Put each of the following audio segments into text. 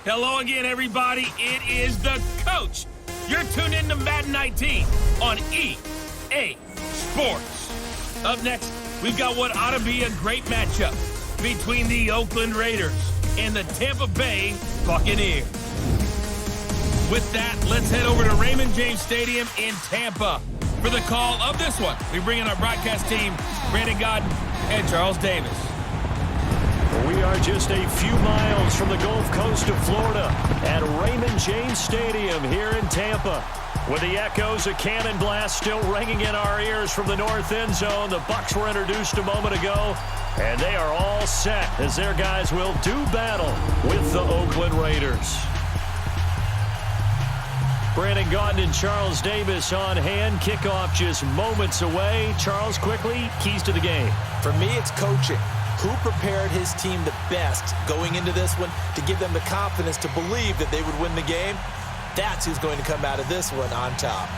Hello again, everybody. It is the coach. You're tuned in to Madden 19 on EA Sports. Up next, we've got what ought to be a great matchup between the Oakland Raiders and the Tampa Bay Buccaneers. With that, let's head over to Raymond James Stadium in Tampa for the call of this one. We bring in our broadcast team, Brandon Godden and Charles Davis. We are just a few miles from the Gulf Coast of Florida at Raymond James Stadium here in Tampa. With the echoes of cannon blast still ringing in our ears from the north end zone, the Bucs were introduced a moment ago, and they are all set as their guys will do battle with the Oakland Raiders. Brandon Gaudin and Charles Davis on hand. Kickoff just moments away. Charles, quickly, keys to the game. For me, it's coaching. Who prepared his team the best going into this one to give them the confidence to believe that they would win the game? That's who's going to come out of this one on top.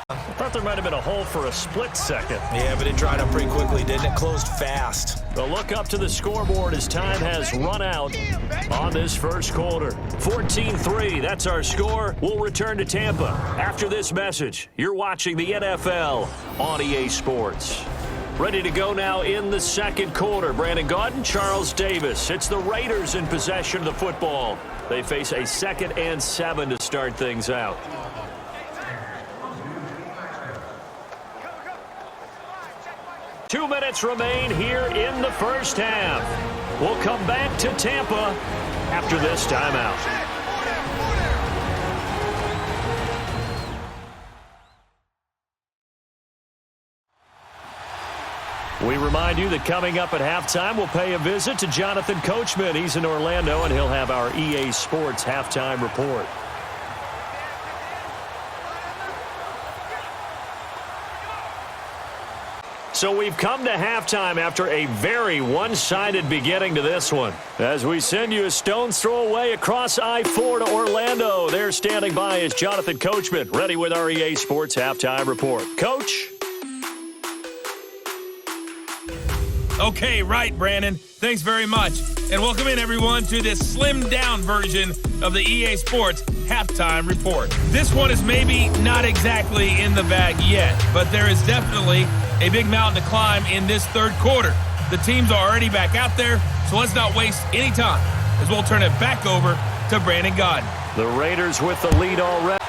I thought there might have been a hole for a split second. Yeah, but it dried up pretty quickly, didn't it? Closed fast. A look up to the scoreboard as time has run out on this first quarter. 14-3, that's our score. We'll return to Tampa after this message. You're watching the NFL on EA Sports. Ready to go now in the second quarter. Brandon Gaudin, Charles Davis. It's the Raiders in possession of the football. They face a 2nd and 7 to start things out. Two minutes remain here in the first half. We'll come back to Tampa after this timeout. We remind you that coming up at halftime, we'll pay a visit to Jonathan Coachman. He's in Orlando, and he'll have our EA Sports halftime report. So we've come to halftime after a very one-sided beginning to this one. As we send you a stone's throw away across I-4 to Orlando. There standing by is Jonathan Coachman, ready with our EA Sports halftime report. Coach? Okay, right, Brandon. Thanks very much. And welcome in, everyone, to this slimmed-down version of the EA Sports halftime report. This one is maybe not exactly in the bag yet, but there is definitely a big mountain to climb in this third quarter. The teams are already back out there, so let's not waste any time as we'll turn it back over to Brandon Gaudin. The Raiders with the lead already.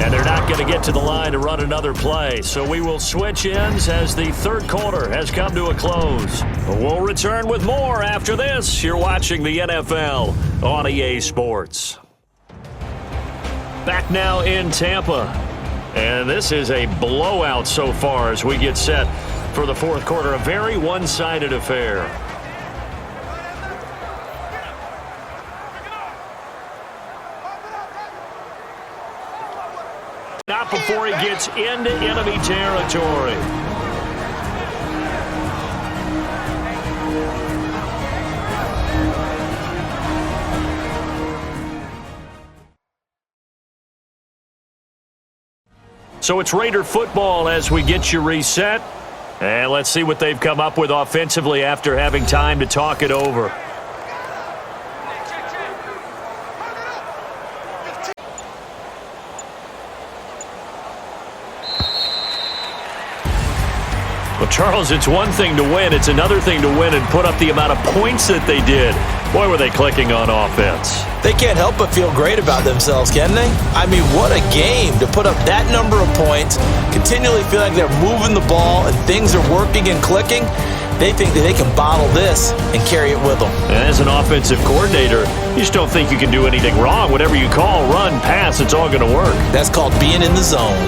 And they're not going to get to the line to run another play. So we will switch ends as the third quarter has come to a close. We'll return with more after this. You're watching the NFL on EA Sports. Back now in Tampa. And this is a blowout so far as we get set for the fourth quarter. A very one-sided affair. Not before he gets into enemy territory. So it's Raider football as we get you reset. And let's see what they've come up with offensively after having time to talk it over. Well, Charles, it's one thing to win. It's another thing to win and put up the amount of points that they did. Boy, were they clicking on offense. They can't help but feel great about themselves, can they? I mean, what a game to put up that number of points, continually feel like they're moving the ball and things are working and clicking. They think that they can bottle this and carry it with them. And as an offensive coordinator, you just don't think you can do anything wrong. Whatever you call, run, pass, it's all going to work. That's called being in the zone.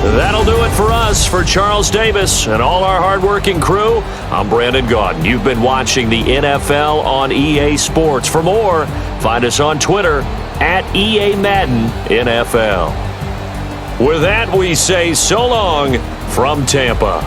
That'll do it for us. For Charles Davis and all our hardworking crew, I'm Brandon Gaudin. You've been watching the NFL on EA Sports. For more, find us on Twitter at EA Madden NFL. With that, we say so long from Tampa.